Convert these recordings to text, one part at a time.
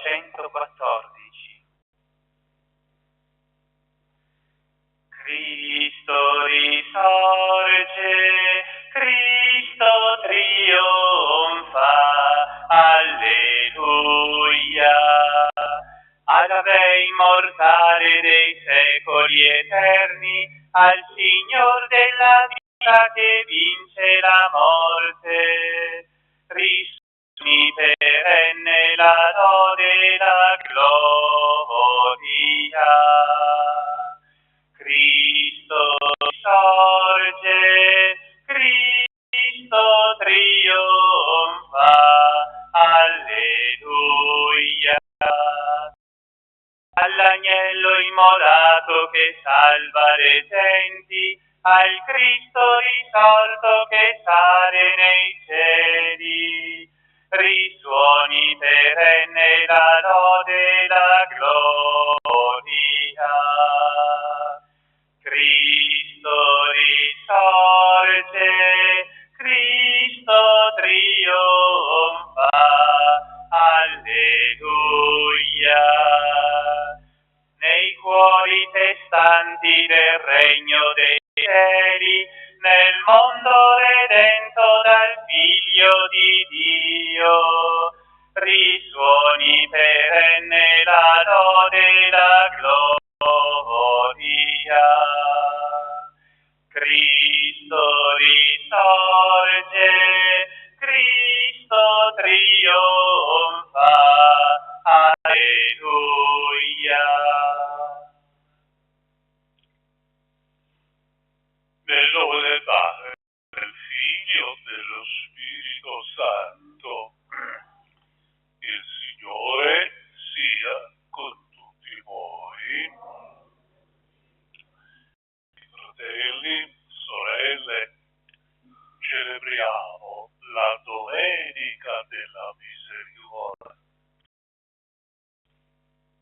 114. Cristo risorge, Cristo trionfa, alleluia. Alla Re immortale dei secoli eterni, al Signor della vita che vince la morte, risuni perenne la lode e la gloria. Cristo sorge, Cristo trionfa, alleluia. All'agnello immolato che salva le genti, al Cristo risorto che sale nei cieli, risuoni perenne la lode e la gloria. Cristo risorge, Cristo trionfa, alleluia. Nei cuori testanti del regno dei cieli, nel mondo redento dal Figlio di Dio, risuoni perenne la lode e la gloria. Cristo risorge, Cristo trionfa, alleluia. Nel nome del Padre, del Figlio, dello Spirito Santo. Il Signore sia con tutti voi. Fratelli, sorelle, celebriamo la Domenica della Misericordia.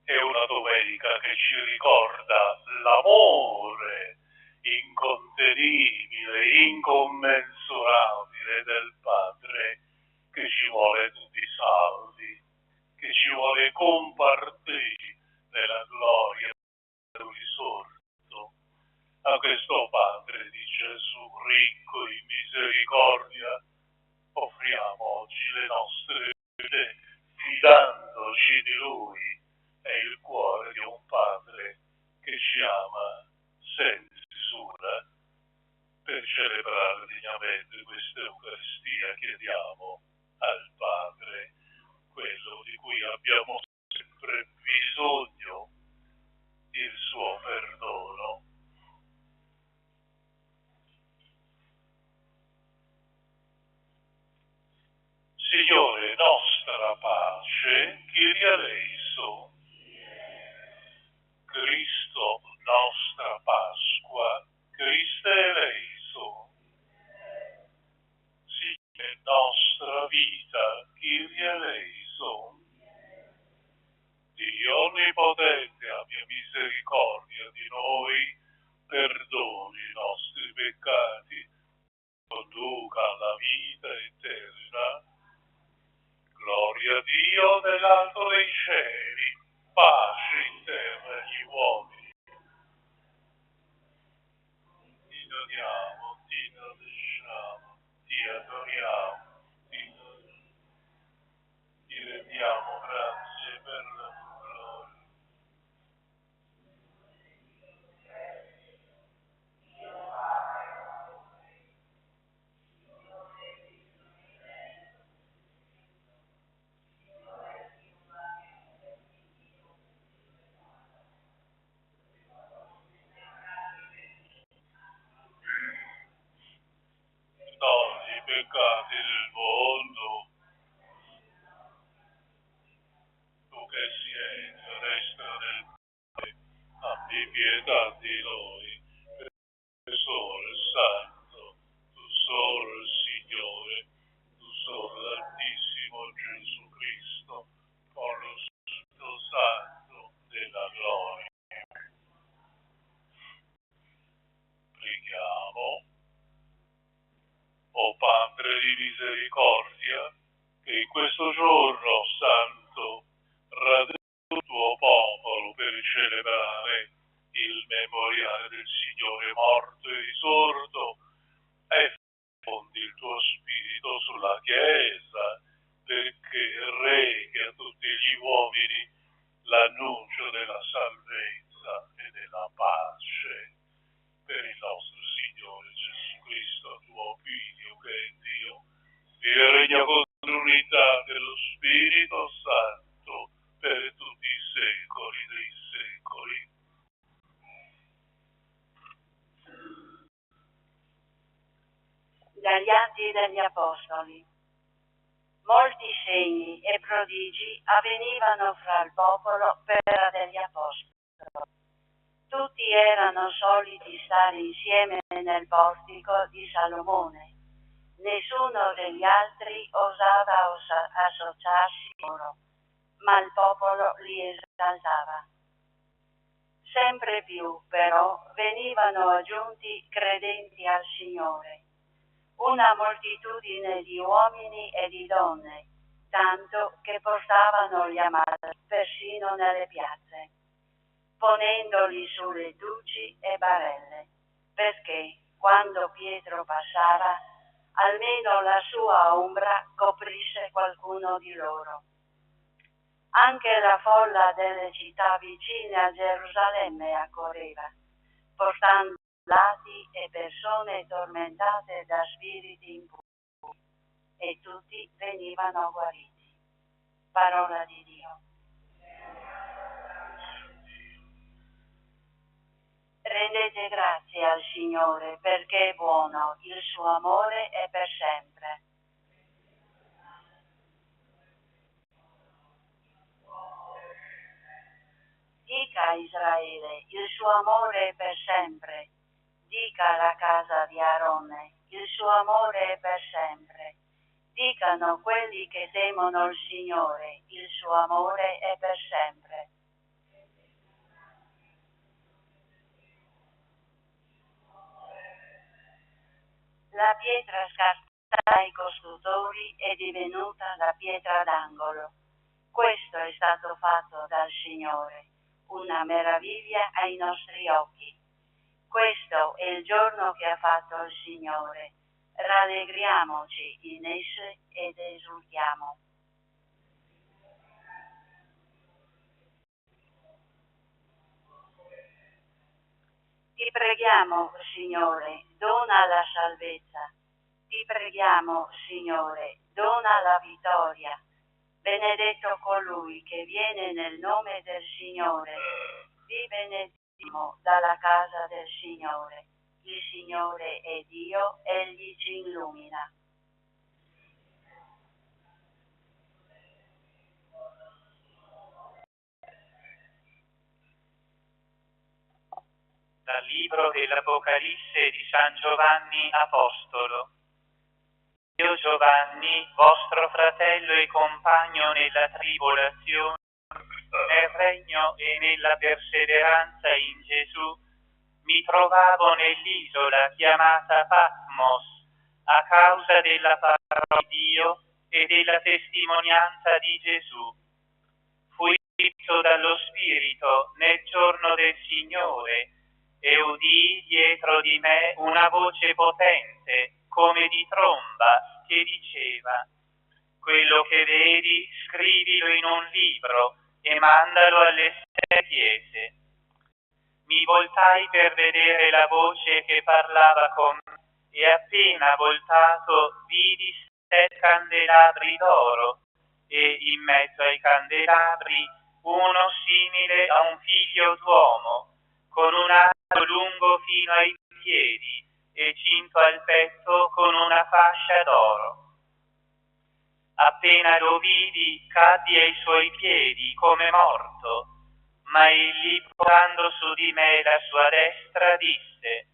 È una domenica che ci ricorda l'amore incontenibile, incommensurabile del Padre che ci vuole tutti salvi, che ci vuole compartire nella gloria del risorto. A questo Padre di Gesù, ricco in misericordia, offriamo oggi le nostre vite, fidandoci di Lui. È il cuore di un Padre che ci ama senza misura. Per celebrare degnamente questa Eucaristia chiediamo al Padre quello di cui abbiamo sempre bisogno, il suo perdono. Signore, nostra pace, Kyrie eleison. Cristo, nostra Pasqua, Christe eleison. Signore, nostra vita, Kyrie eleison. Dio Onnipotente, abbia misericordia di noi, perdoni i nostri peccati, conduca alla vita eterna. Gloria a Dio nell'alto dei cieli, pace in terra agli uomini. Ti lodiamo, ti benediciamo, ti adoriamo, ti rendiamo grazie per la tua gloria. Togli i peccati del mondo, tu che siedi a destra del Padre, abbi pietà di noi. Tu solo il Santo, tu solo il Signore, tu solo l'Altissimo Gesù Cristo, con lo Spirito Santo della gloria. Preghiamo. O Padre di misericordia, che in questo giorno santo Dagli Atti degli Apostoli. Molti segni e prodigi avvenivano fra il popolo per opera degli Apostoli. Tutti erano soliti stare insieme nel portico di Salomone. Nessuno degli altri osava associarsi loro, ma il popolo li esaltava. Sempre più, però, venivano aggiunti credenti al Signore, una moltitudine di uomini e di donne, tanto che portavano gli ammalati persino nelle piazze, ponendoli su lettucci e barelle, perché quando Pietro passava, almeno la sua ombra coprisse qualcuno di loro. Anche la folla delle città vicine a Gerusalemme accorreva, portando malati e persone tormentate da spiriti impuri, e tutti venivano guariti. Parola di Dio. Rendete grazie al Signore perché è buono, il suo amore è per sempre. Dica a Israele, il suo amore è per sempre. Dica alla casa di Aarone, il suo amore è per sempre. Dicano quelli che temono il Signore, il suo amore è per sempre. La pietra scartata dai costruttori è divenuta la pietra d'angolo. Questo è stato fatto dal Signore, una meraviglia ai nostri occhi. Questo è il giorno che ha fatto il Signore. Rallegriamoci in esse ed esultiamo. Ti preghiamo, Signore, dona la salvezza. Ti preghiamo, Signore, dona la vittoria. Benedetto colui che viene nel nome del Signore. Vi benediciamo dalla casa del Signore. Il Signore è Dio, Egli ci illumina. Dal libro dell'Apocalisse di San Giovanni Apostolo. Io Giovanni, vostro fratello e compagno nella tribolazione, nel regno e nella perseveranza in Gesù, mi trovavo nell'isola chiamata Patmos a causa della parola di Dio e della testimonianza di Gesù. Fui spinto dallo Spirito nel giorno del Signore e udii dietro di me una voce potente come di tromba che diceva: quello che vedi scrivilo in un libro e mandalo alle 7 chiese. Mi voltai per vedere la voce che parlava con me e appena voltato vidi 7 candelabri d'oro e in mezzo ai candelabri uno simile a un figlio d'uomo con un arco lungo fino ai piedi e cinto al petto con una fascia d'oro. Appena lo vidi, caddi ai suoi piedi come morto, ma egli, posando su di me la sua destra, disse: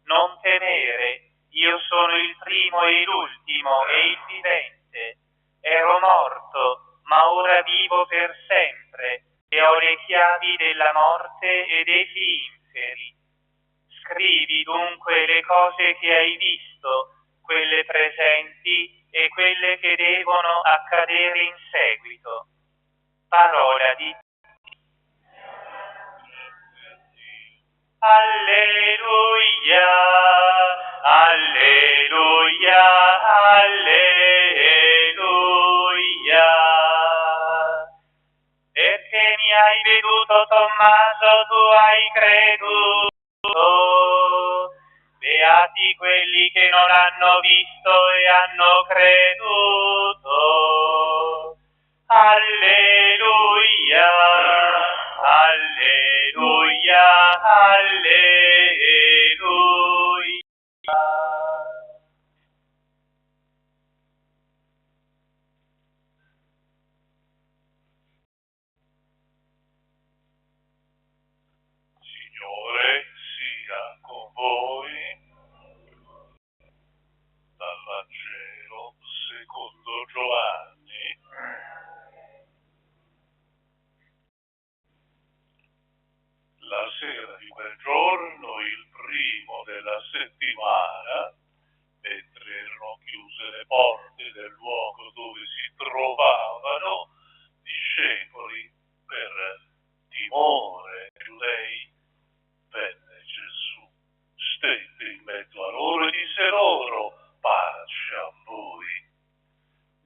non temere, io sono il primo e l'ultimo e il vivente. Ero morto, ma ora vivo per sempre e ho le chiavi della morte e degli inferi. Scrivi dunque le cose che hai visto, quelle presenti e quelle che devono accadere in seguito. Parola di Alleluia, alleluia, alleluia. Perché mi hai veduto, Tommaso, tu hai creduto. Beati quelli che non hanno visto e hanno creduto. Alleluia, alleluia, alleluia. chiuse le porte del luogo dove si trovavano discepoli per timore giudei, venne Gesù, stette in mezzo a loro e disse loro: pace a voi.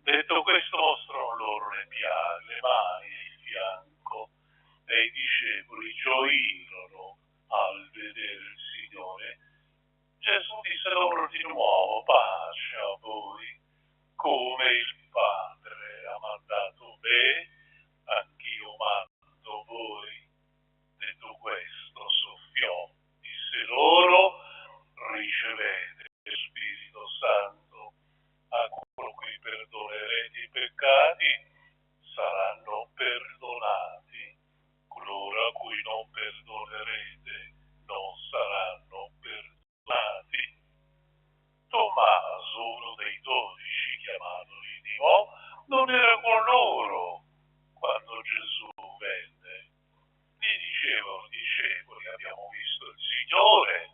Detto questo mostrò loro le mani e il fianco, e i discepoli gioirono al vedere il Signore. Gesù disse loro di nuovo: pace a voi, come il Padre ha mandato me, anch'io mando voi. Detto questo soffiò, disse loro: ricevete lo Spirito Santo. A coloro cui perdonerete i peccati saranno perdonati, coloro a cui non perdonerete non saranno perdonati. Tommaso, uno dei 12, chiamato Didymo, non era con loro quando Gesù venne. Gli dicevano i discepoli: abbiamo visto il Signore.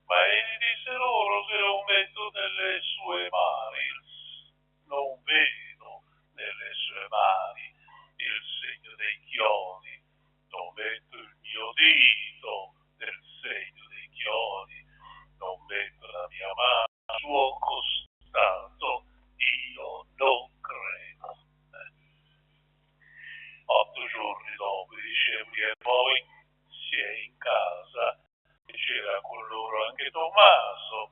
Ma egli disse loro: se non metto nelle sue mani, non vedo nelle sue mani il segno dei chiodi, non metto il mio dito nel segno dei chiodi, non metto la mia mano al suo costato, io non credo. 8 giorni dopo i discepoli e poi si è in casa e c'era con loro anche Tommaso.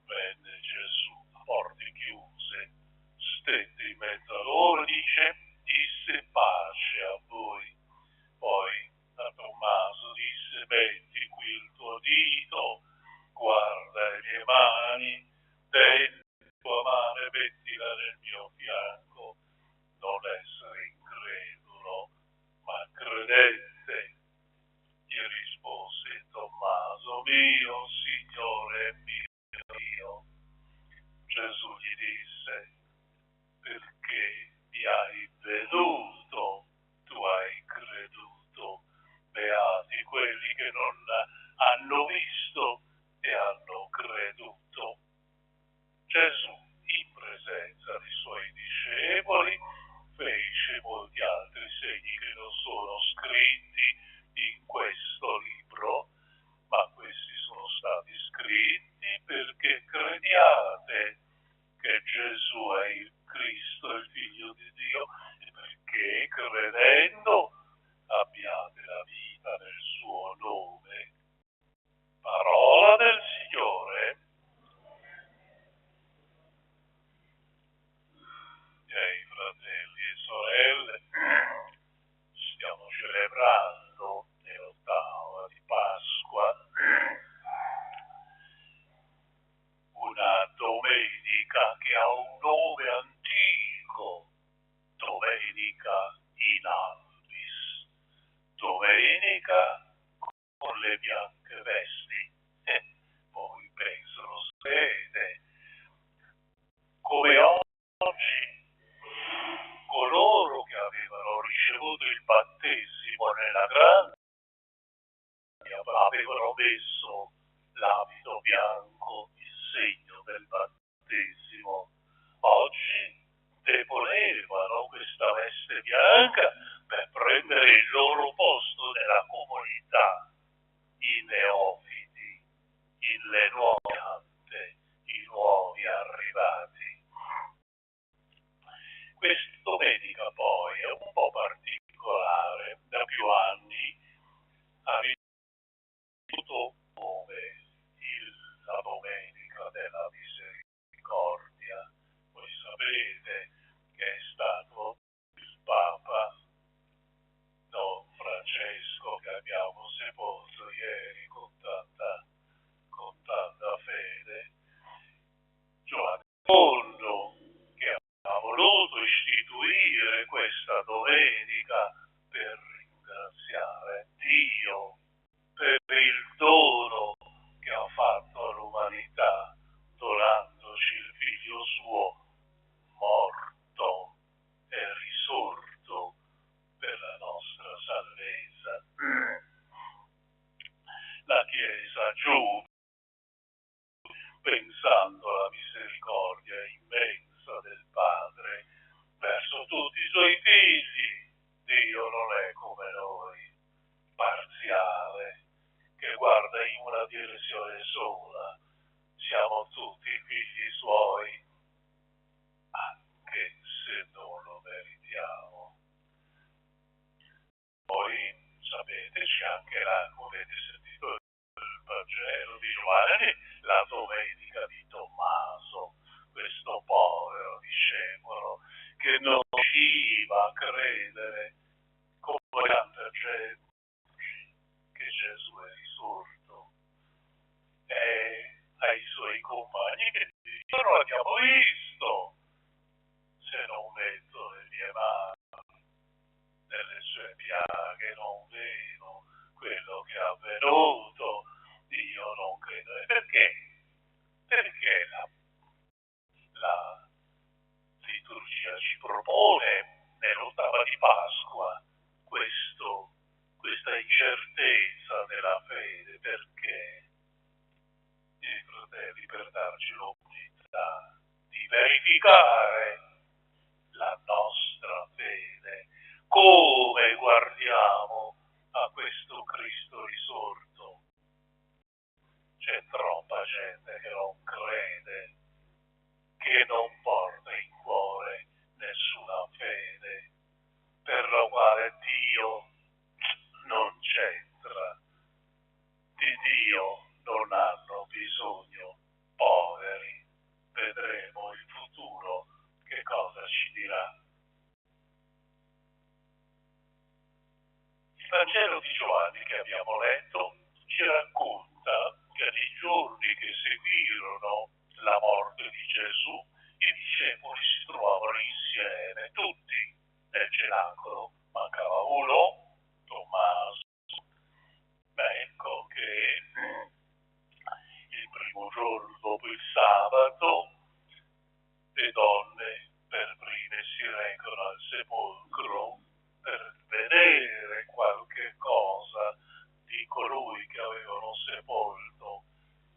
Venne Gesù a porte chiuse, stette in mezzo a loro, disse pace a voi. Poi a Tommaso disse: metti qui il tuo dito, guarda le mie mani, tendi la tua mano e mettila nel mio fianco. Non essere incredulo, ma credente. Gli rispose Tommaso: mio Signore e mio Dio. Gesù gli disse: perché mi hai veduto, tu hai creduto. Beati quelli che non hanno visto e hanno creduto. Gesù, in presenza dei suoi discepoli, fece molti altri segni che non sono scritti in questo libro, ma questi sono stati scritti perché crediate che Gesù è il Cristo, il Figlio di Dio, e perché credendo abbiate la vita nel suo nome. Parola del Signore. Miei fratelli e sorelle, stiamo celebrando l'ottava di Pasqua, una domenica che ha un nome antico, Domenica in Albis, domenica con le bianche vesti. Voi penso lo sapete, come oggi coloro che avevano ricevuto il battesimo nella grande avevano messo l'abito bianco, il segno del battesimo. Oggi deponevano questa veste bianca per prendere il loro posto nella comunità, i neofiti, le nuove, i nuovi arrivati. Questa domenica poi è un po' particolare, da più anni ha vissuto come la domenica della misericordia. Voi sapete che è stato il Papa Don Francesco, che abbiamo sepolto ieri con tanta fede, Giovanni II, che ha voluto istituire questa domenica per ringraziare Dio per il dono che ha fatto all'umanità, donandoci il figlio suo morto e risorto per la nostra salvezza. La Chiesa giù, pensando alla misericordia immensa credere, come tanta gente, che Gesù è risorto e ai suoi compagni che dicono: non l'abbiamo visto, se non metto le mie mani nelle sue piaghe non vedo quello che è avvenuto, io non credo. E perché? Perché la liturgia ci propone nell'ottava di Pasqua questa incertezza della fede, perché i fratelli, per darci l'opportunità di verificare la nostra fede, come guardiamo a questo Cristo risorto. C'è troppa gente che non crede, che non porta in cuore nessuna fede, per la quale Dio non c'entra. Di Dio non hanno bisogno poveri. Vedremo il futuro che cosa ci dirà. Il Vangelo di Giovanni che abbiamo letto ci racconta che nei giorni che seguirono la morte di Gesù, i discepoli si trovavano insieme, tutti nel cenacolo. Mancava uno, Tommaso. Ecco che il primo giorno dopo il sabato le donne per prime si recano al sepolcro per vedere qualche cosa di colui che avevano sepolto,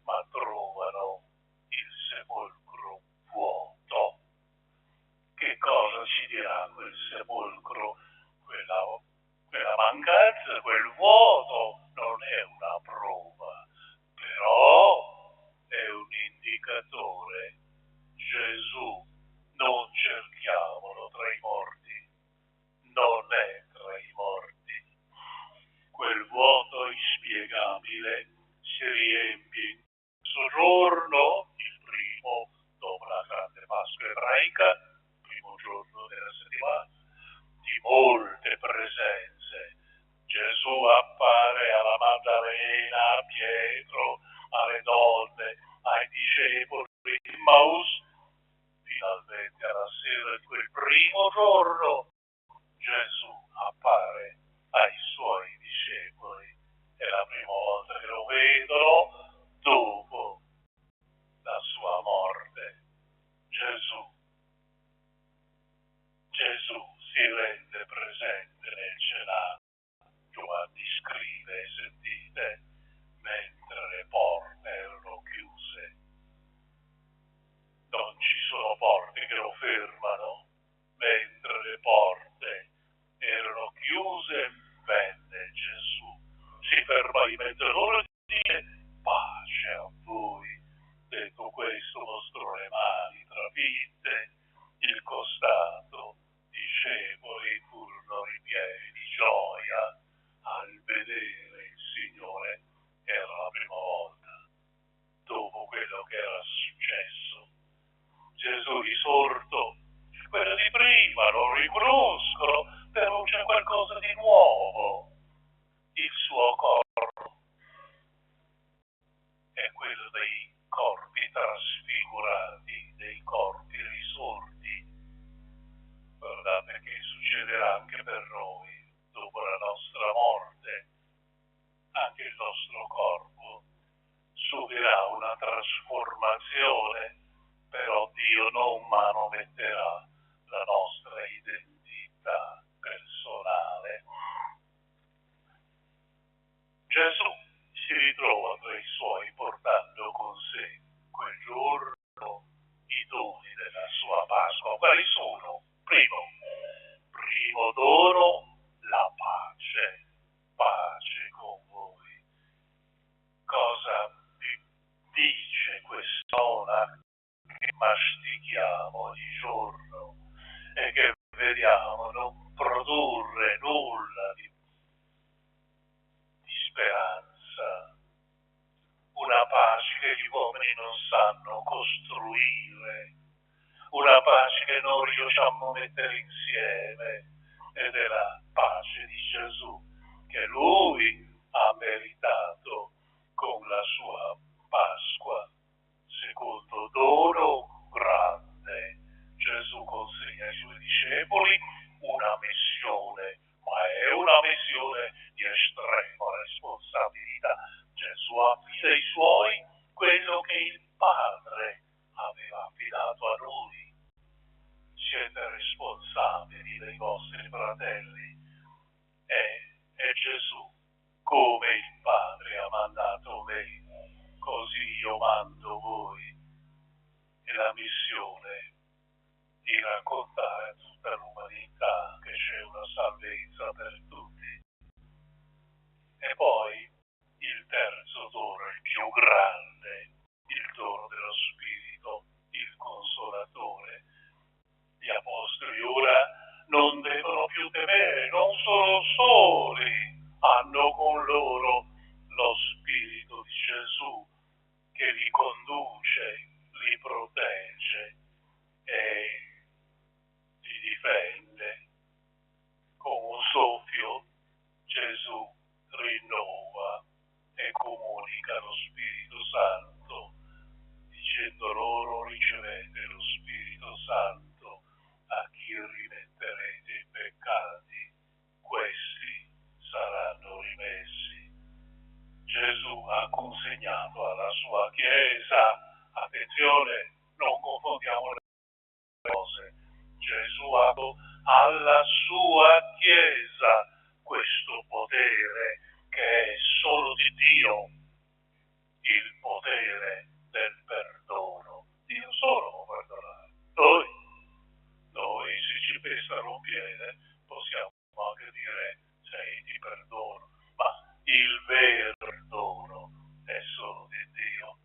ma trovano il sepolcro vuoto. Che cosa ci dirà quel sepolcro? Quella mancanza, quel vuoto non è una prova, però è un indicatore. Gesù, non cerchiamolo tra i morti, non è tra i morti. Quel vuoto inspiegabile si riempie in questo giorno, il primo dopo la grande Pasqua ebraica, primo giorno della settimana, di molte presenze. Gesù appare alla Maddalena, a Pietro, alle donne, ai discepoli di Emmaus. Finalmente alla sera di quel primo giorno Gesù appare ai suoi discepoli. È la prima volta che lo vedono dopo la sua morte. Gesù si rende presente nel cenacolo. Giovanni scrive, sentite, mentre le porte erano chiuse. Non ci sono porte che lo fermano. Mentre le porte erano chiuse, venne Gesù. Si ferma in mezzo a loro e dice: pace a voi. Detto questo mostrò le mani trafinte, il costato. Discepoli furono ripieni di gioia al vedere il Signore. Era la prima volta dopo quello che era successo. Gesù risorto, quello di prima lo riconoscono, però c'è qualcosa di nuovo. Il suo corpo è quello dei corpi trasfigurati, dei corpi risorti. Guardate che succederà anche per noi, dopo la nostra morte. Anche il nostro corpo subirà una trasformazione, però Dio non manometterà la nostra identità personale. Gesù si ritrova tra i suoi portando con sé quel giorno i doni della sua Pasqua. Quali sono? Primo dono, la pace. Pace con voi. Cosa dice quest'ora che mastichiamo ogni giorno e che vediamo non produrre nulla di speranza? Una pace che gli uomini non sanno costruire, una pace che non riusciamo a mettere insieme, e della pace di Gesù che lui ha meritato con la sua Pasqua. Secondo dono grande, Gesù consegna ai suoi discepoli una missione, ma è una missione di estrema responsabilità. Gesù affida ai suoi quello che il Padre aveva affidato a noi. Siete responsabili dei vostri fratelli e Gesù, come il Padre ha mandato me, così io mando voi. E la missione di raccontare a tutta l'umanità che c'è una salvezza per tutti. E poi il terzo dono, il più grande, il dono dello Spirito, il Consolatore. Gli Apostoli ora non devono più temere, non sono soli, hanno con loro lo Spirito di Gesù che li conduce, li protegge e li difende. Con un soffio Gesù rinnova e comunica lo Spirito Santo, dicendo loro: ricevete lo Spirito Santo a chi rimetterete i peccati, questi saranno rimessi. Gesù ha consegnato alla sua Chiesa, attenzione, non confondiamo le cose, Gesù ha dato alla sua Chiesa questo potere che è solo di Dio, il potere del perdono. Dio solo può perdonare. Noi se ci pestano un piede possiamo anche dire: sì, ti perdono, ma il vero perdono è solo di Dio.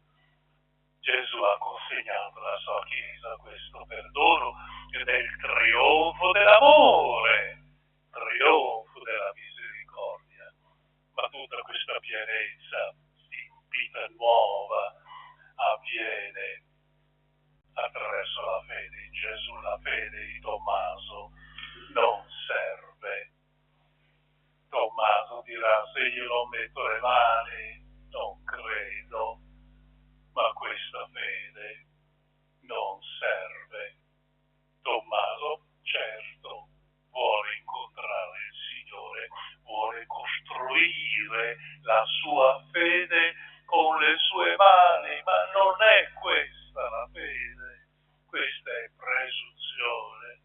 Gesù ha consegnato alla sua Chiesa questo perdono ed è il trionfo dell'amore, trionfo della misericordia. Ma tutta questa pienezza di vita nuova avviene attraverso la fede in Gesù. La fede di Tommaso non serve. Tommaso dirà: se io non metto le mani non credo. Ma questa fede non serve. Tommaso, certo, vuole incontrare il Signore, vuole costruire la sua fede con le sue mani, ma non è questa la fede, questa è presunzione.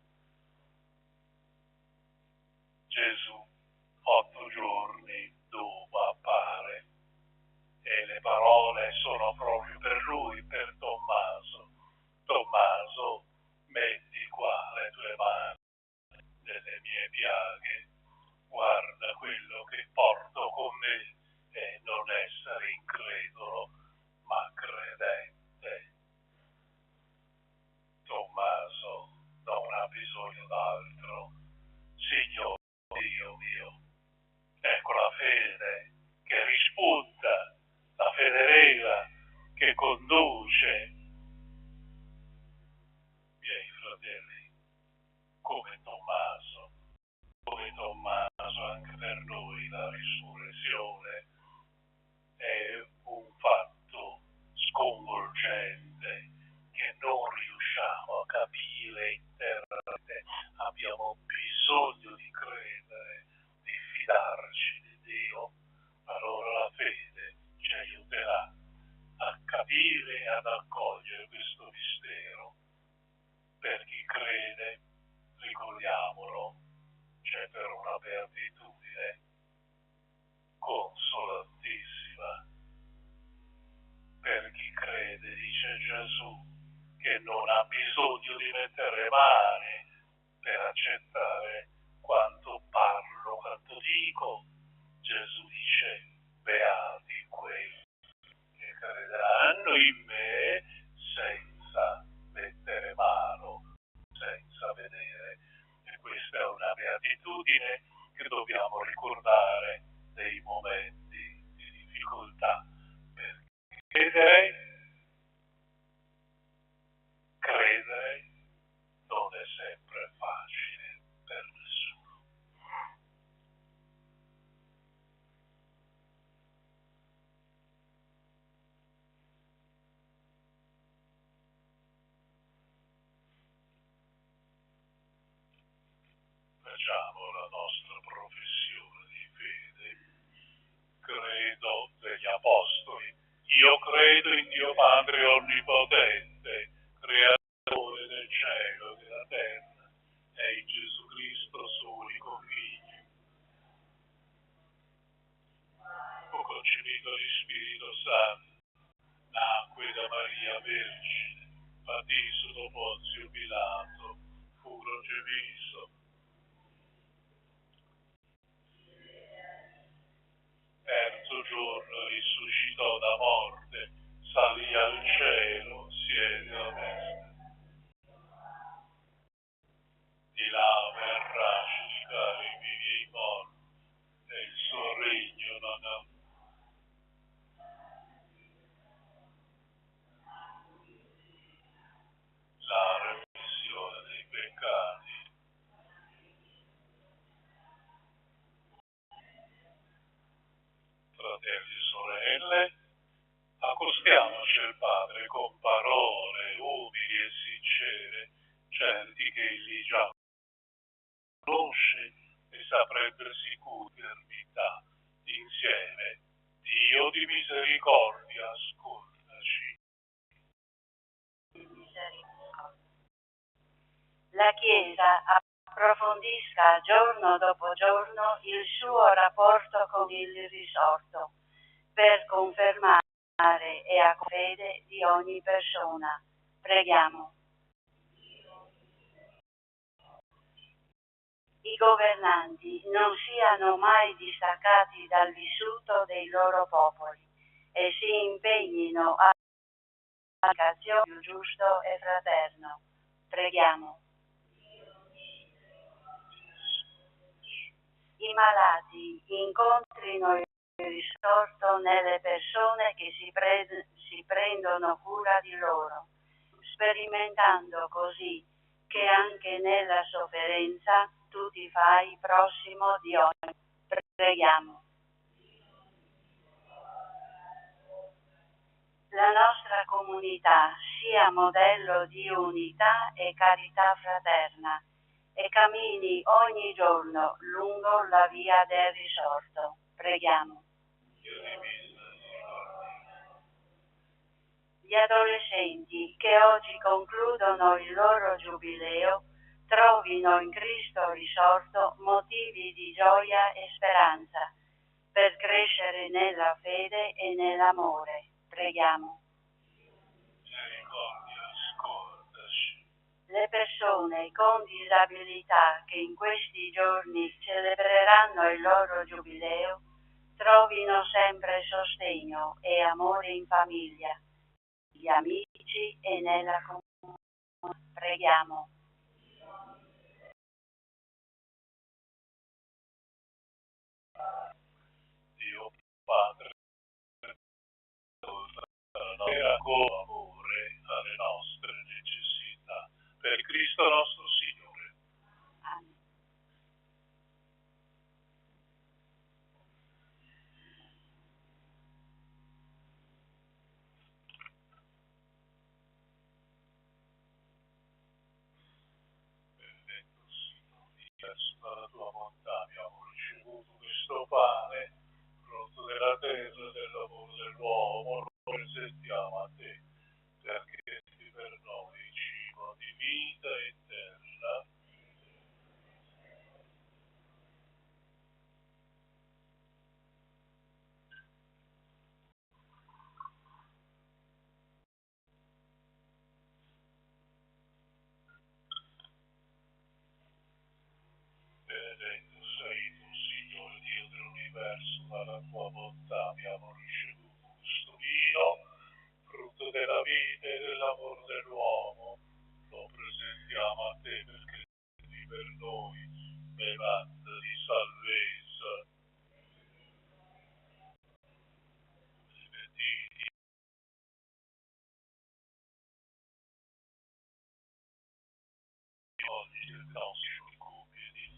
Gesù 8 giorni dopo appare e le parole sono proprio per lui, per Tommaso. Tommaso, metti qua le tue mani nelle mie piaghe, guarda quello che porto con me e non essere incredulo, ma credente. Tommaso non ha bisogno d'altro. Signore Dio mio, ecco la fede che rispunta, la fede vera che conduce. Miei fratelli, come Tommaso anche per noi la risurrezione è un fatto sconvolgente che non riusciamo a capire internamente. Abbiamo bisogno di credere, di fidarci di Dio. Allora la fede ci aiuterà a capire e ad accogliere questo mistero. Per chi crede, ricordiamolo, c'è per una beatitudine consolatissima. Per chi crede, dice Gesù, che non ha bisogno di mettere mani per accettare quanto parlo, quanto dico. Gesù dice: beati quelli che crederanno in me senza mettere mano, senza vedere. E questa è una beatitudine che dobbiamo ricordare nei momenti di difficoltà. Perché credere non è sempre facile per nessuno. facciamo la nostra professione di fede. Credo degli Apostoli. Io credo in Dio Padre Onnipotente, Creatore del cielo e della terra, e in Gesù Cristo, suo unico Figlio, concepito di Spirito Santo, nacque da Maria Vergine, patì sotto Ponzio Pilato, fu crocifisso, terzo giorno risuscitò da morte, salì al cielo, siede a destra. Di là verrà a giudicare i vivi e i morti, e il suo regno non ha. La remissione dei peccati. Fratelli e sorelle, accostiamoci al Padre con parole umili e sincere, certi che Egli già conosce e sa prendersi cura di eternità. Insieme, Dio di misericordia, ascoltaci. La Chiesa approfondisca giorno dopo giorno il suo rapporto con il risorto, per confermare e a fede di ogni persona. Preghiamo. I governanti non siano mai distaccati dal vissuto dei loro popoli e si impegnino a un'educazione più giusto e fraterno. Preghiamo. I malati incontrino il risorto nelle persone che si prendono cura di loro, sperimentando così che anche nella sofferenza tu ti fai prossimo di ogni. Preghiamo. La nostra comunità sia modello di unità e carità fraterna e cammini ogni giorno lungo la via del risorto. Preghiamo. Gli adolescenti che oggi concludono il loro giubileo trovino in Cristo risorto motivi di gioia e speranza per crescere nella fede e nell'amore. Preghiamo. Le persone con disabilità che in questi giorni celebreranno il loro giubileo trovino sempre sostegno e amore in famiglia, gli amici e nella comunità. Preghiamo. Dio Padre, era con amore alle nostre necessità. Per Cristo nostro Signore. Amen. Benedetto Signore, verso dalla tua bontà abbiamo ricevuto questo pane, frutto della terra e del lavoro dell'uomo, lo presentiamo a te, perché sei per noi cibo di vita eterna. Benedetto sei tu, Signore Dio dell'universo, dalla tua bontà abbiamo ricevuto questo vino, frutto della vita e del lavoro dell'uomo, lo presentiamo a te perché sei per noi bevanda di salvezza. Benediti oggi del nostro compiti.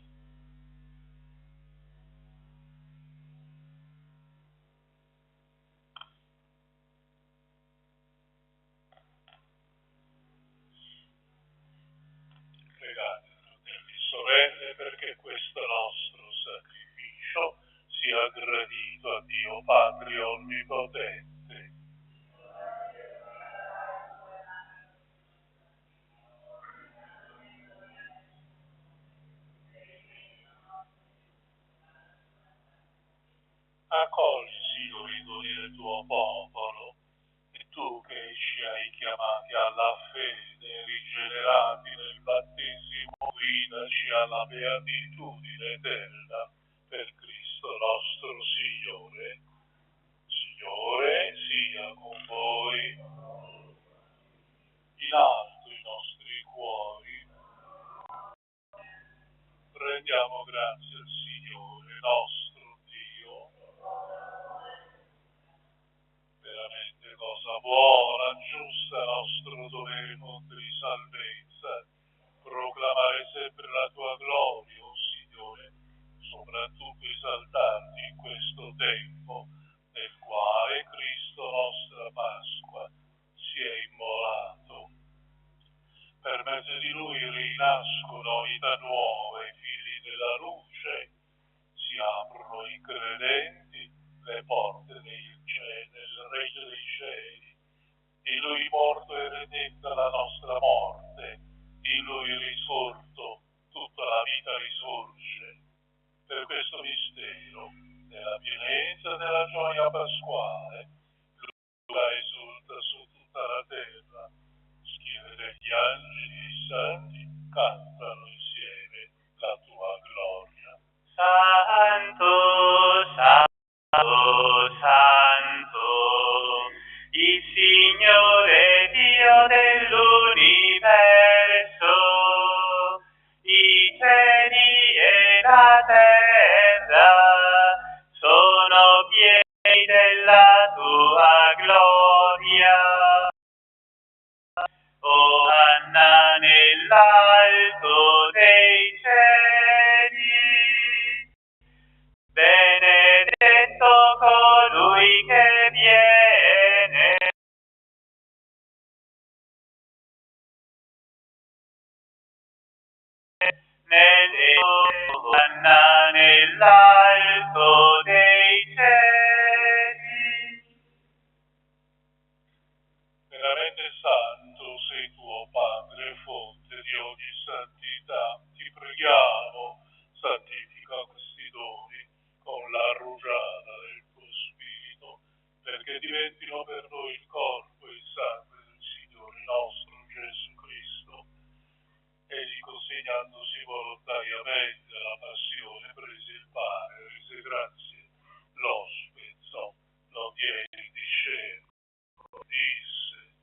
Pregate, fratelli e sorelle, perché questo Accogli, Signore, i doni del tuo popolo, e tu che ci hai chiamati alla fede, rigenerati nel battesimo, guidaci alla beatitudine eterna per Cristo nostro Signore. Signore sia con voi, in alto i nostri cuori, rendiamo grazie al Signore nostro Dio. Veramente cosa buona, giusta, nostro dovere, fonte di salvezza, proclamare sempre la tua gloria, o Signore, soprattutto esaltarti in questo tempo nel quale Cristo, nostra Pasqua, si è immolato. Per mezzo di lui rinascono vita nuova i figli della luce, si aprono ai credenti le porte del regno dei cieli. In lui morto e redenta la nostra morte, in lui risorto tutta la vita risorge. Per questo mistero, nella pienezza della gioia pasquale, Luca esulta su tutta la terra, schiere degli angeli e i santi cantano insieme la tua gloria. Santo, Santo, Santo, il Signore Dio dell'universo, i cieli e la terra sono pieni della tua gloria. Osanna nell'alto dei cieli. Benedetto colui che viene Osanna nell'alto dei cieli. Veramente santo sei tuo Padre, fonte di ogni santità. Ti preghiamo, santifica questi doni con la rugiada del tuo Spirito, perché diventino per noi il corpo e il sangue del Signore nostro Gesù Cristo. Egli, consegnandosi volontariamente alla passione, prese il pane, rese grazie, lo spezzò, lo diede il discepolo, disse: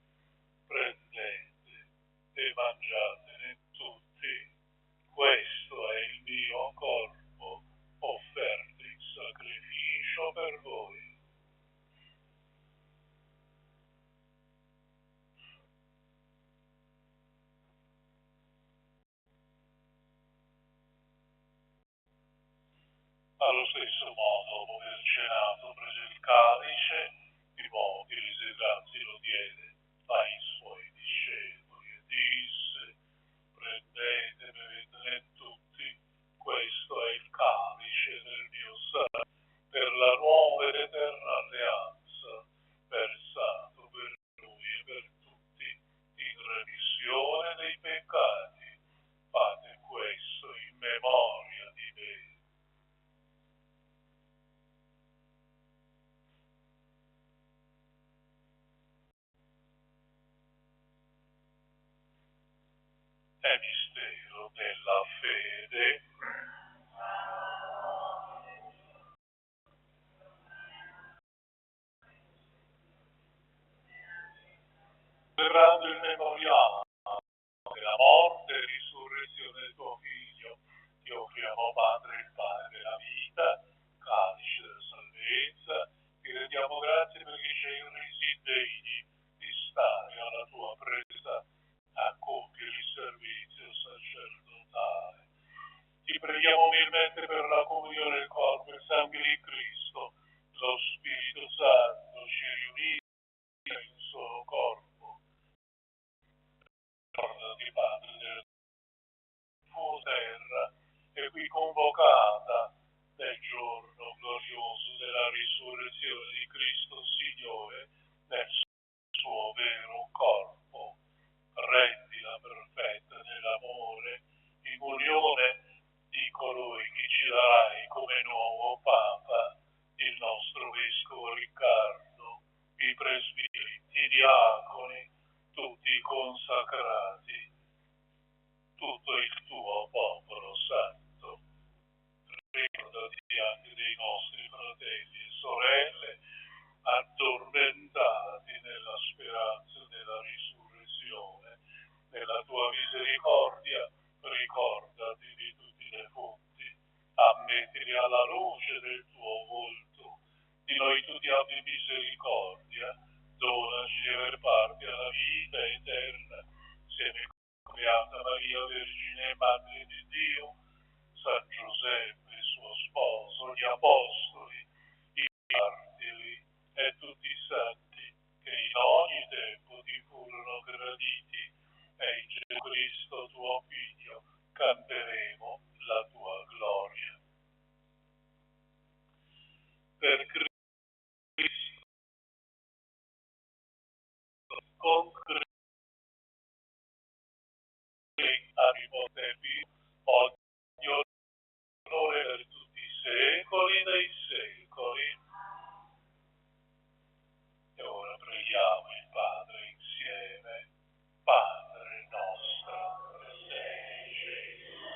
prendete e mangiatene tutti, questo è il mio corpo, offerto in sacrificio per voi. Allo stesso modo, dopo aver cenato, prese il calice, di modo che rese grazie lo diede ai suoi discepoli e disse: prendete, bevetene tutti, questo è il calice del mio sangue, per la nuova ed eterna alleanza, versato per noi e per tutti in remissione dei peccati. Fate questo in memoria di me. È mistero della fede. Celebrando il memoriale della morte e risurrezione del tuo Figlio, ti offriamo, Padre, il pane della vita, calice della salvezza, ti rendiamo grazie perché ci hai resi degni di stare alla tua presa a compiere il servizio sacerdotale. Ti preghiamo umilmente per la comunione del corpo e il sangue di Cristo, lo Spirito Santo ci riunisca in un solo corpo. Ricordati, Padre, della tua terra, e qui convocata nel giorno glorioso della risurrezione di Cristo Signore nel suo vero corpo. Rendila perfetta nell'amore, in unione di colui che ci darai come nuovo Papa, misericordia, ricordati di tutti i defunti, ammettili alla luce del tuo volto. Di noi tutti abbi misericordia, donaci di aver parte alla vita eterna. Sieme Beata Maria, Vergine e Madre di Dio, San Giuseppe, suo sposo, gli Apostoli, i martiri e tutti i santi che in ogni tempo ti furono graditi, e in Gesù Cristo tuo Figlio canteremo la tua gloria. Per Cristo, con Cristo, animo tevi, ogni onore per tutti i secoli dei secoli. E ora preghiamo il Padre insieme. Padre nostro, che sei in cielo,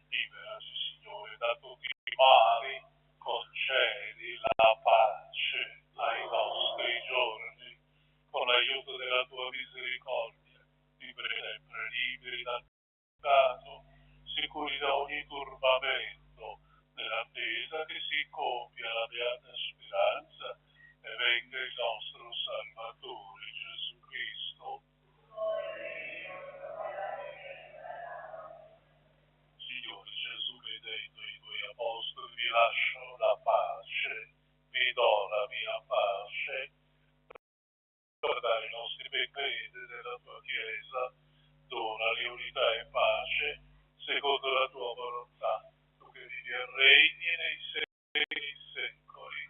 liberaci, Signore, da tutti i mali, concedi la pace ai nostri giorni, con l'aiuto della tua misericordia, sempre liberi dal peccato, sicuri da ogni turbamento, nell'attesa che si compia la beata speranza e venga il nostro Salvatore Gesù Cristo. Signore Gesù, che hai detto ai tuoi apostoli, vi lascio la pace, vi do la mia pace, guardare i nostri peccati della tua Chiesa, donali unità e pace, secondo la tua volontà, tu che vivi e regni nei secoli.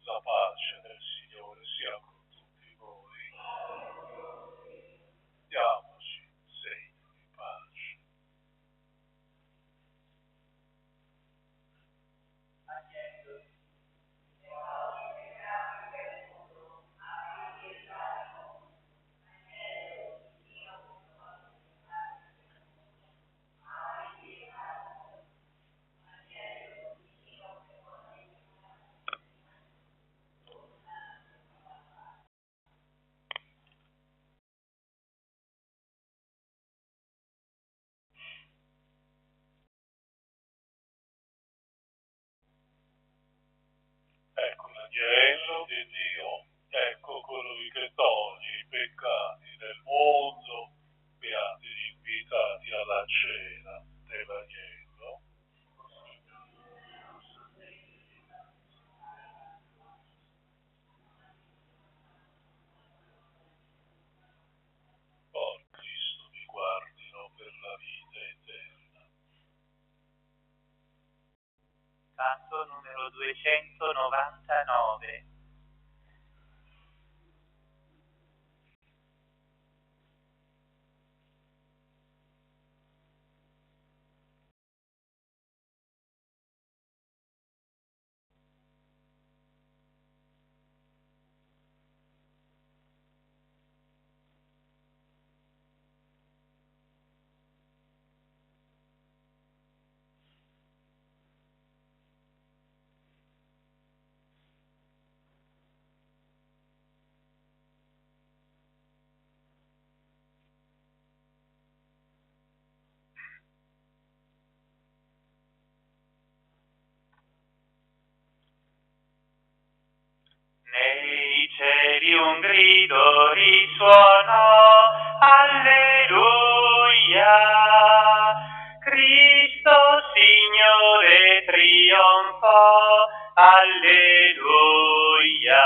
La pace del Signore sia con tutti voi. Diamoci segno di pace. Ecco l'agnello di Dio, ecco colui che toglie i peccati del mondo, beati gli invitati alla cena dell'agnello. Oh Cristo, mi guardino per la vita eterna. Canto numero 299. Nei cieli un grido risuonò, alleluia, Cristo Signore trionfò, alleluia,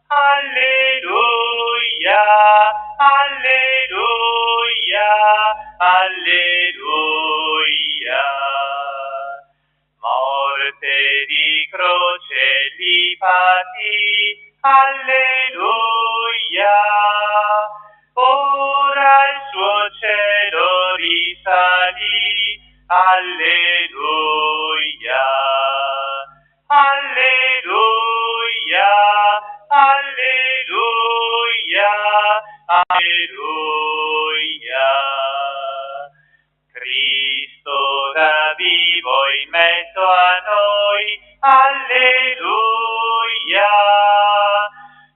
alleluia, alleluia, alleluia. Morte di croce li pati, alleluia, ora il suo cielo risalì, Alleluia, alleluia, alleluia, alleluia. Cristo da vivo in mezzo a noi, alleluia.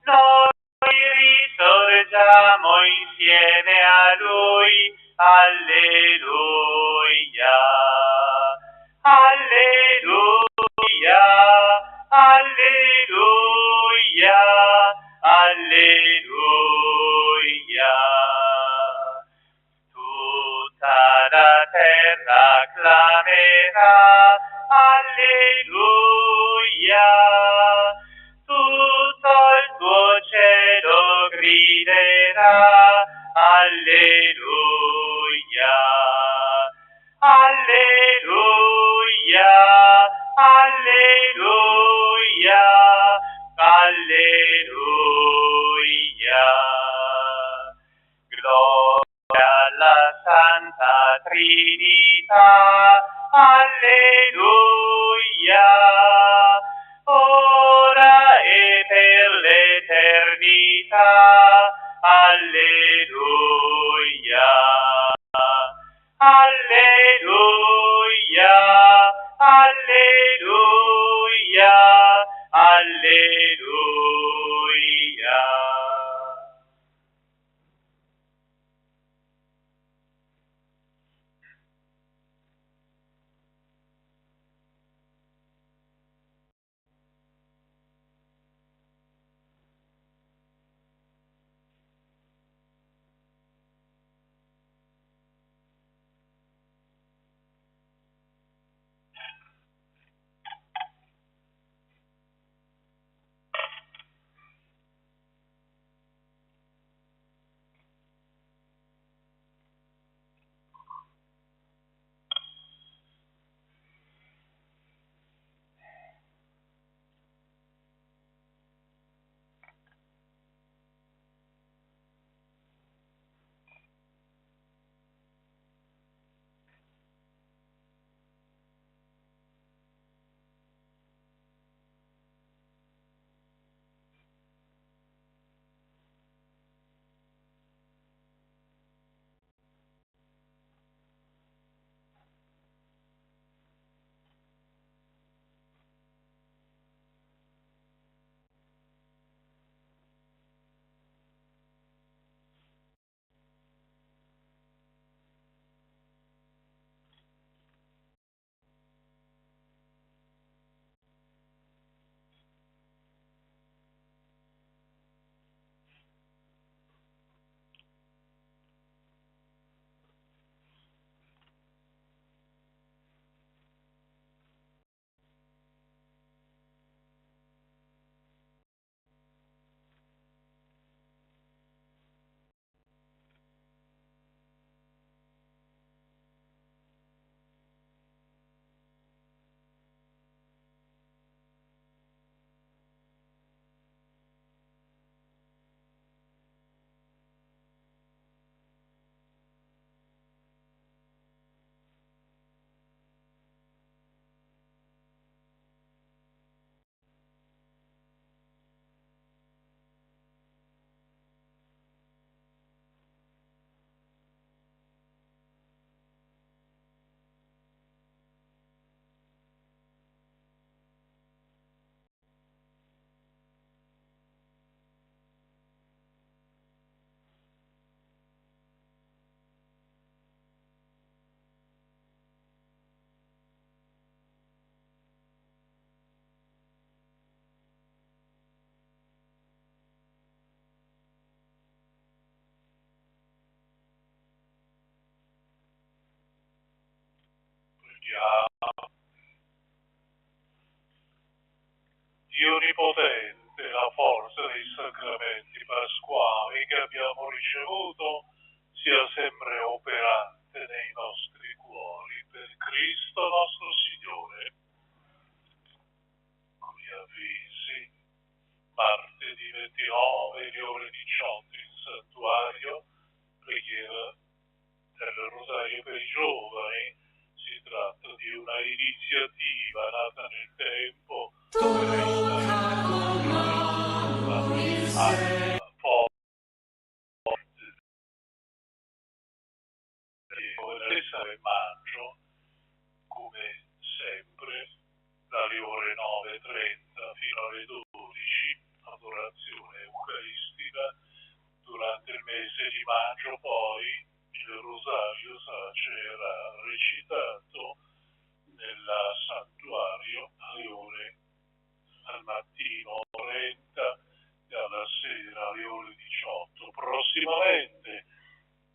Noi risorgiamo insieme a Lui, alleluia, alleluia, alleluia, alleluia. Tutta la terra clamerà, alleluia, tutto il tuo cielo griderà, alleluia, alleluia, alleluia, alleluia. Gloria alla Santa Trinità, alleluia, ora e per l'eternità, alleluia, alleluia, alleluia, alleluia. Dio Onnipotente, la forza dei sacramenti pasquali che abbiamo ricevuto sia sempre operante nei nostri cuori per Cristo nostro Signore. Qui avvisi, martedì 29, alle ore 18 in santuario, preghiera del Rosario per i giovani, si un'iniziativa nata nel tempo e maggio, come sempre, dalle ore 9:30 fino alle 12, adorazione eucaristica. Durante il mese di maggio poi il rosario sarà recitato nel santuario al mattino 30 e alla sera alle ore 18. Prossimamente,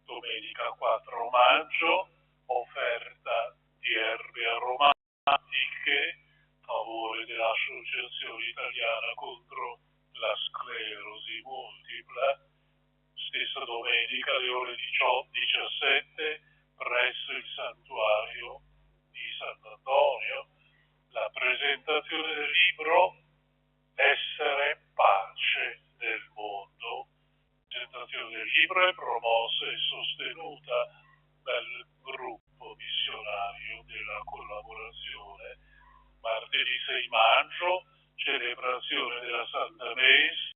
domenica 4 maggio, offerta di erbe aromatiche a favore dell'Associazione Italiana contro la Sclerosi Multipla. Stessa domenica alle ore 17 presso il santuario di Sant'Antonio, la presentazione del libro Essere pace nel mondo. La presentazione del libro è promossa e sostenuta dal gruppo missionario della collaborazione. Martedì 6 maggio, celebrazione della Santa Messa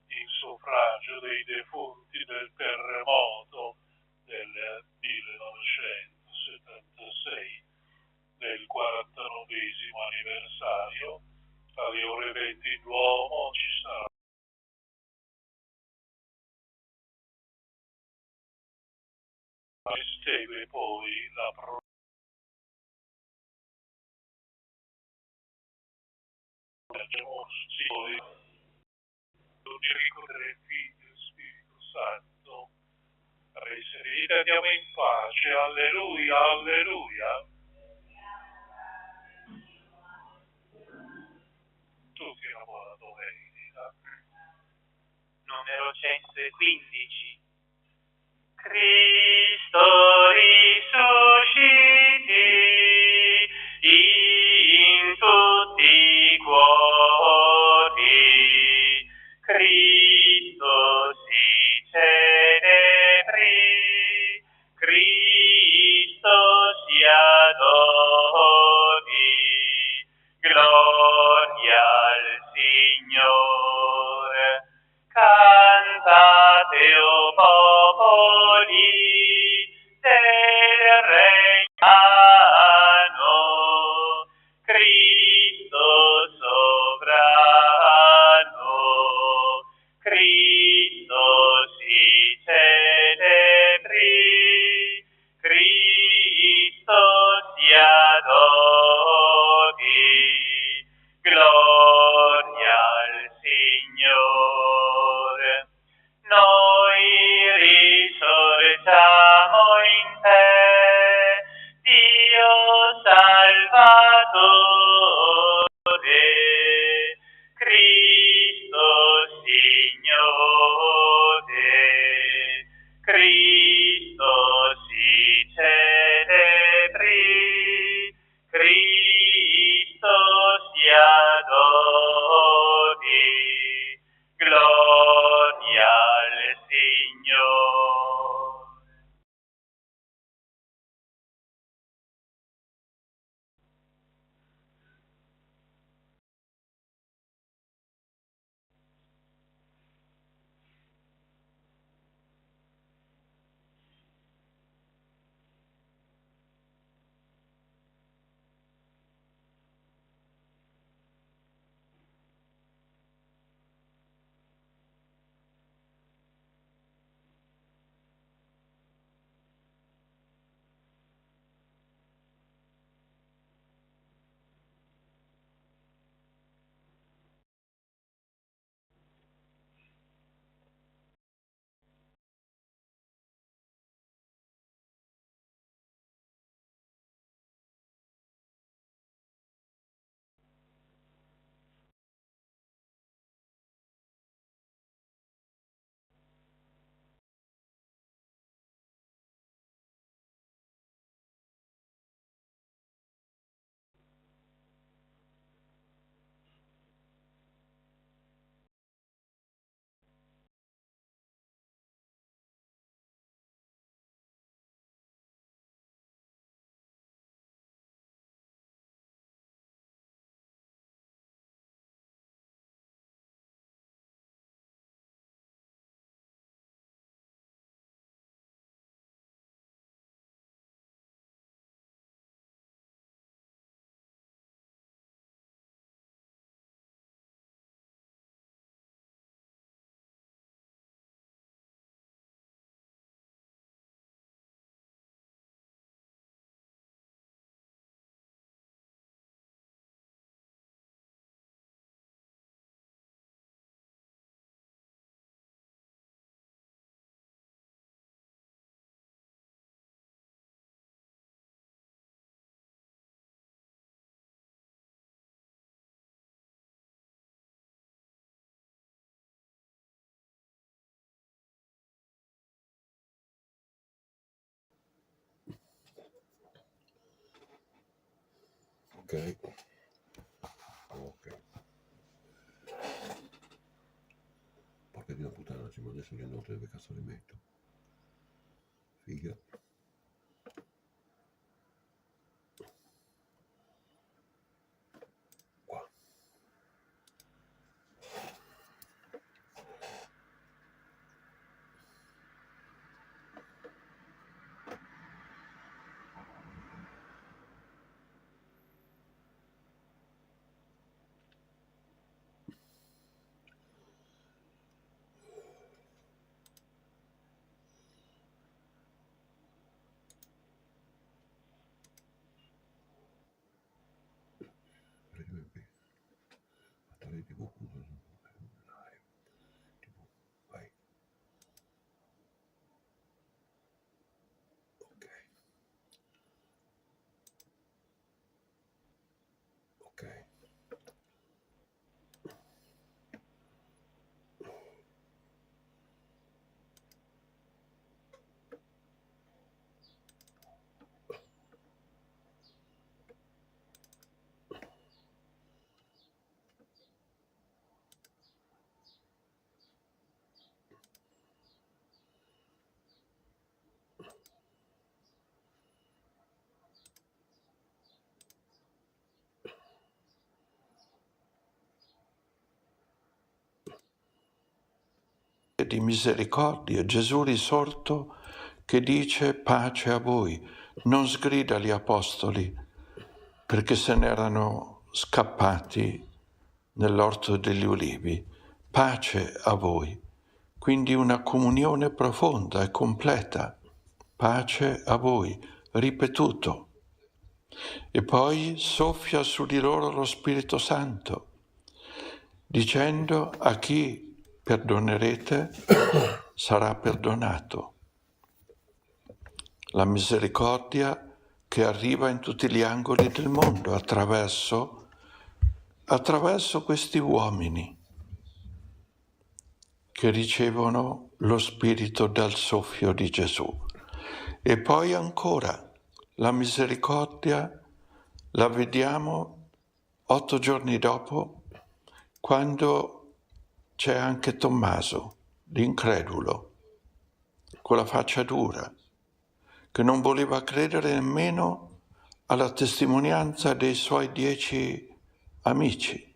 in suffragio dei defunti del terremoto del 1976, del 49esimo anniversario. Alle ore 20 in Duomo ci sarà e segue poi la l'unico del Figlio e Spirito Santo. Re sereni, andiamo in pace. Alleluia, alleluia. Tutti una buona domenica. Numero 115. Cristo risusciti in tutti i cuori, Cristo si celebri, Cristo si adori, gloria al Signore. Cantate, o popoli del regnano, Cristo sovrano, Cristo si celebri, Cristo si adori, gloria al Signore. Noi risorgiamo in te, Dio Salvatore, Cristo Signore, Cristo si celebri, Cristo Ok. Porca di una puttana, ma adesso le note dove cazzo le metto? Figa. Qua. Ok. Di misericordia, Gesù risorto che dice pace a voi, non sgrida agli apostoli perché se n'erano scappati nell'orto degli ulivi, pace a voi, quindi una comunione profonda e completa, pace a voi, ripetuto, e poi soffia su di loro lo Spirito Santo, dicendo a chi perdonerete sarà perdonato. La misericordia che arriva in tutti gli angoli del mondo attraverso questi uomini che ricevono lo Spirito dal soffio di Gesù. E poi ancora la misericordia la vediamo 8 giorni dopo, quando c'è anche Tommaso, l'incredulo, con la faccia dura, che non voleva credere nemmeno alla testimonianza dei suoi 10 amici.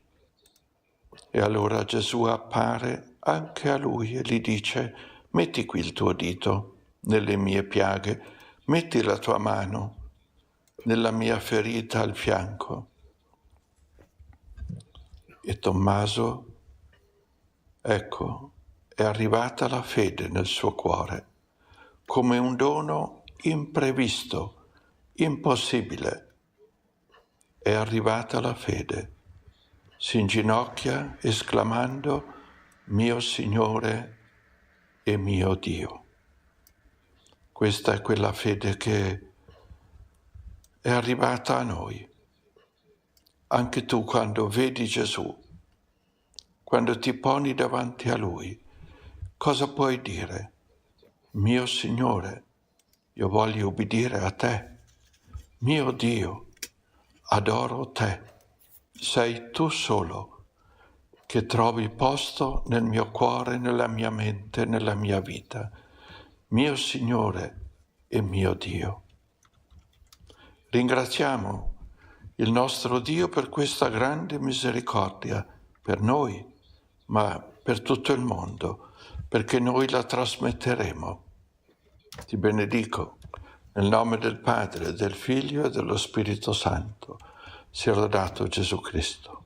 E allora Gesù appare anche a lui e gli dice: metti qui il tuo dito nelle mie piaghe, metti la tua mano nella mia ferita al fianco. E Tommaso, ecco, è arrivata la fede nel suo cuore, come un dono imprevisto, impossibile. È arrivata la fede. Si inginocchia esclamando: mio Signore e mio Dio. Questa è quella fede che è arrivata a noi. Anche tu, quando vedi Gesù, quando ti poni davanti a Lui, cosa puoi dire? Mio Signore, io voglio obbedire a te. Mio Dio, adoro te. Sei tu solo che trovi posto nel mio cuore, nella mia mente, nella mia vita. Mio Signore e mio Dio. Ringraziamo il nostro Dio per questa grande misericordia per noi, ma per tutto il mondo, perché noi la trasmetteremo. Ti benedico nel nome del Padre, del Figlio e dello Spirito Santo. Sia lodato Gesù Cristo.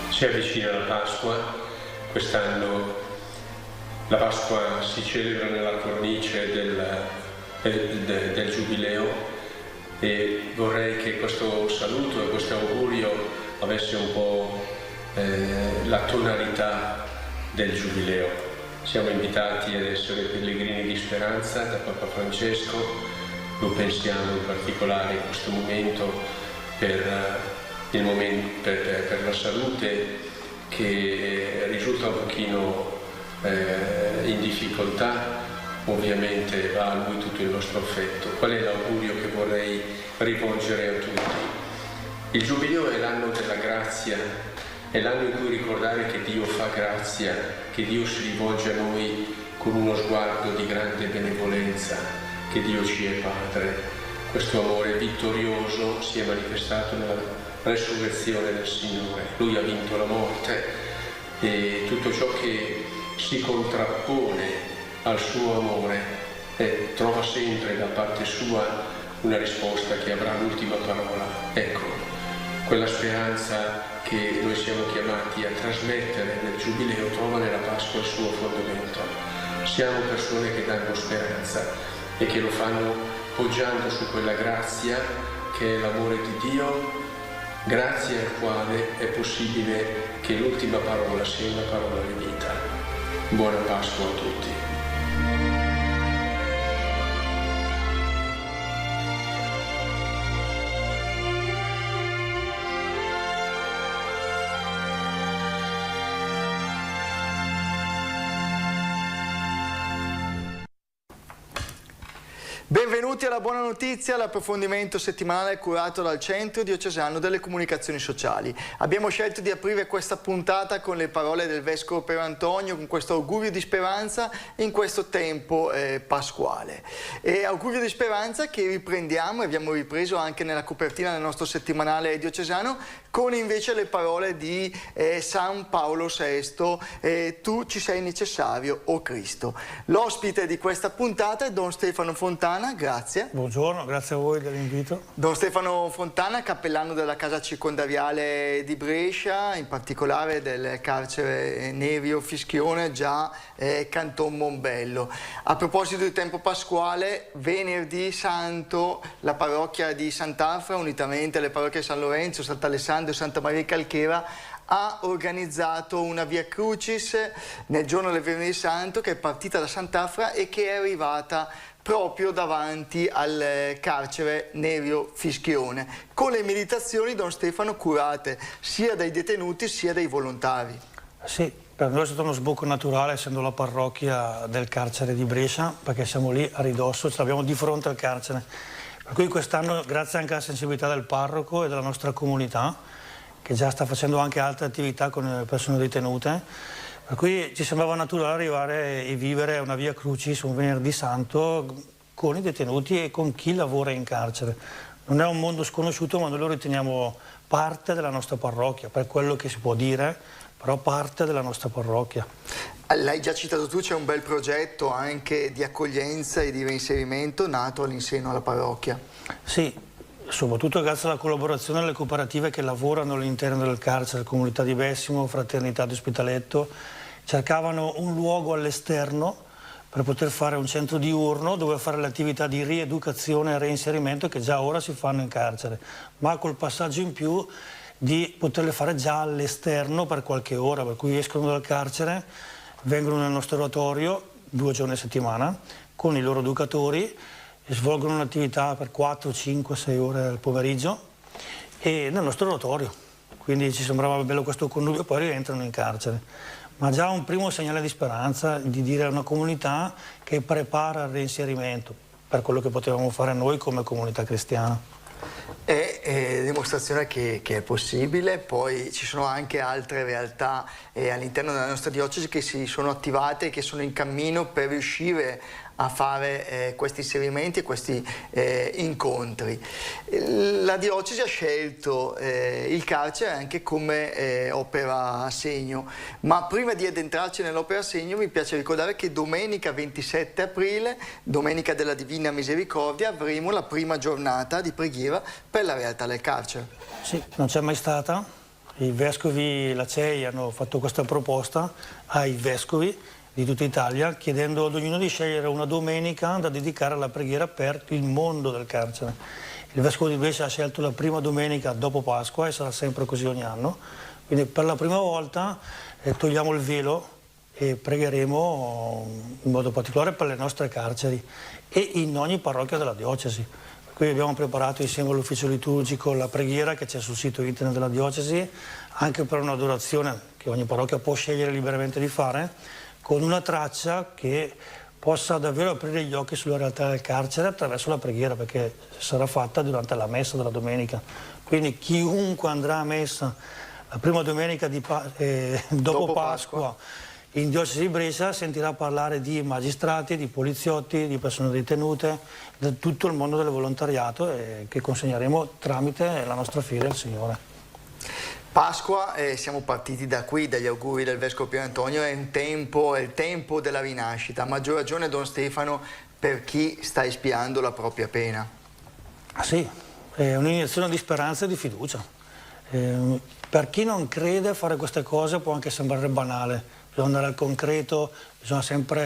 Si avvicina la Pasqua, quest'anno la Pasqua si celebra nella cornice del Giubileo e vorrei che questo saluto e questo augurio avesse un po' la tonalità del Giubileo. Siamo invitati ad essere pellegrini di speranza da Papa Francesco, lo pensiamo in particolare in questo momento per la salute che risulta un pochino in difficoltà. Ovviamente va a lui tutto il nostro affetto. Qual è l'augurio che vorrei rivolgere a tutti? Il Giubileo è l'anno della grazia, è l'anno in cui ricordare che Dio fa grazia, che Dio si rivolge a noi con uno sguardo di grande benevolenza, che Dio ci è Padre. Questo amore vittorioso si è manifestato nella resurrezione del Signore. Lui ha vinto la morte e tutto ciò che si contrappone al suo amore trova sempre da parte sua una risposta che avrà l'ultima parola. Ecco, quella speranza che noi siamo chiamati a trasmettere nel Giubileo trova nella Pasqua il suo fondamento. Siamo persone che danno speranza e che lo fanno poggiando su quella grazia che è l'amore di Dio, grazie al quale è possibile che l'ultima parola sia una parola di vita. Buona Pasqua a tutti. Benvenuti alla Buona Notizia, l'approfondimento settimanale curato dal Centro Diocesano delle Comunicazioni Sociali. Abbiamo scelto di aprire questa puntata con le parole del Vescovo Pier Antonio, con questo augurio di speranza in questo tempo pasquale. E augurio di speranza che riprendiamo, e abbiamo ripreso anche nella copertina del nostro settimanale diocesano, con invece le parole di San Paolo VI, tu ci sei necessario, o Cristo. L'ospite di questa puntata è Don Stefano Fontana, grazie. Buongiorno, grazie a voi dell'invito. Don Stefano Fontana, cappellano della casa circondariale di Brescia, in particolare del carcere Nevio Fischione, già Canton Mombello. A proposito di tempo pasquale, venerdì santo la parrocchia di Sant'Afra, unitamente alle parrocchie San Lorenzo, Sant'Alessandro e Santa Maria Calchera, ha organizzato una Via Crucis nel giorno del Venerdì Santo, che è partita da Sant'Afra e che è arrivata proprio davanti al carcere Nevio Fischione, con le meditazioni, Don Stefano, curate sia dai detenuti sia dai volontari. Sì, per noi è stato uno sbocco naturale, essendo la parrocchia del carcere di Brescia, perché siamo lì a ridosso, ce l'abbiamo di fronte al carcere. Per cui quest'anno, grazie anche alla sensibilità del parroco e della nostra comunità, che già sta facendo anche altre attività con le persone detenute, per cui ci sembrava naturale arrivare e vivere una Via Crucis un venerdì santo con i detenuti e con chi lavora in carcere. Non è un mondo sconosciuto, ma noi lo riteniamo parte della nostra parrocchia, per quello che si può dire, però parte della nostra parrocchia. L'hai già citato tu, c'è un bel progetto anche di accoglienza e di reinserimento nato all'interno della parrocchia. Sì, soprattutto grazie alla collaborazione delle cooperative che lavorano all'interno del carcere, Comunità di Bessimo, Fraternità di Ospitaletto, cercavano un luogo all'esterno per poter fare un centro diurno dove fare le attività di rieducazione e reinserimento che già ora si fanno in carcere, ma col passaggio in più di poterle fare già all'esterno per qualche ora, per cui escono dal carcere, vengono nel nostro oratorio 2 giorni a settimana con i loro educatori e svolgono un'attività per 4, 5, 6 ore al pomeriggio e nel nostro oratorio. Quindi ci sembrava bello questo connubio e poi rientrano in carcere. Ma già un primo segnale di speranza di dire a una comunità che prepara il reinserimento per quello che potevamo fare noi come comunità cristiana. È dimostrazione che è possibile. Poi ci sono anche altre realtà all'interno della nostra diocesi che si sono attivate e che sono in cammino per riuscire a fare questi inserimenti e questi incontri. La diocesi ha scelto il carcere anche come opera a segno, ma prima di addentrarci nell'opera a segno mi piace ricordare che domenica 27 aprile, domenica della Divina Misericordia, avremo la prima giornata di preghiera per la realtà del carcere. Sì, non c'è mai stata. I vescovi, la CEI, hanno fatto questa proposta ai vescovi di tutta Italia, chiedendo ad ognuno di scegliere una domenica da dedicare alla preghiera per il mondo del carcere. Il Vescovo di Brescia ha scelto la prima domenica dopo Pasqua e sarà sempre così ogni anno. Quindi per la prima volta togliamo il velo e pregheremo in modo particolare per le nostre carceri e in ogni parrocchia della diocesi. Qui abbiamo preparato insieme all'ufficio liturgico la preghiera che c'è sul sito internet della diocesi, anche per un'adorazione che ogni parrocchia può scegliere liberamente di fare, con una traccia che possa davvero aprire gli occhi sulla realtà del carcere attraverso la preghiera, perché sarà fatta durante la messa della domenica. Quindi chiunque andrà a messa la prima domenica dopo Pasqua in diocesi di Brescia sentirà parlare di magistrati, di poliziotti, di persone detenute, di tutto il mondo del volontariato che consegneremo tramite la nostra fede al Signore. Pasqua, siamo partiti da qui, dagli auguri del Vescovo Pier Antonio, è il tempo della rinascita, a maggior ragione Don Stefano per chi sta espiando la propria pena. Sì, è un'iniezione di speranza e di fiducia. Per chi non crede fare queste cose può anche sembrare banale, bisogna andare al concreto, bisogna sempre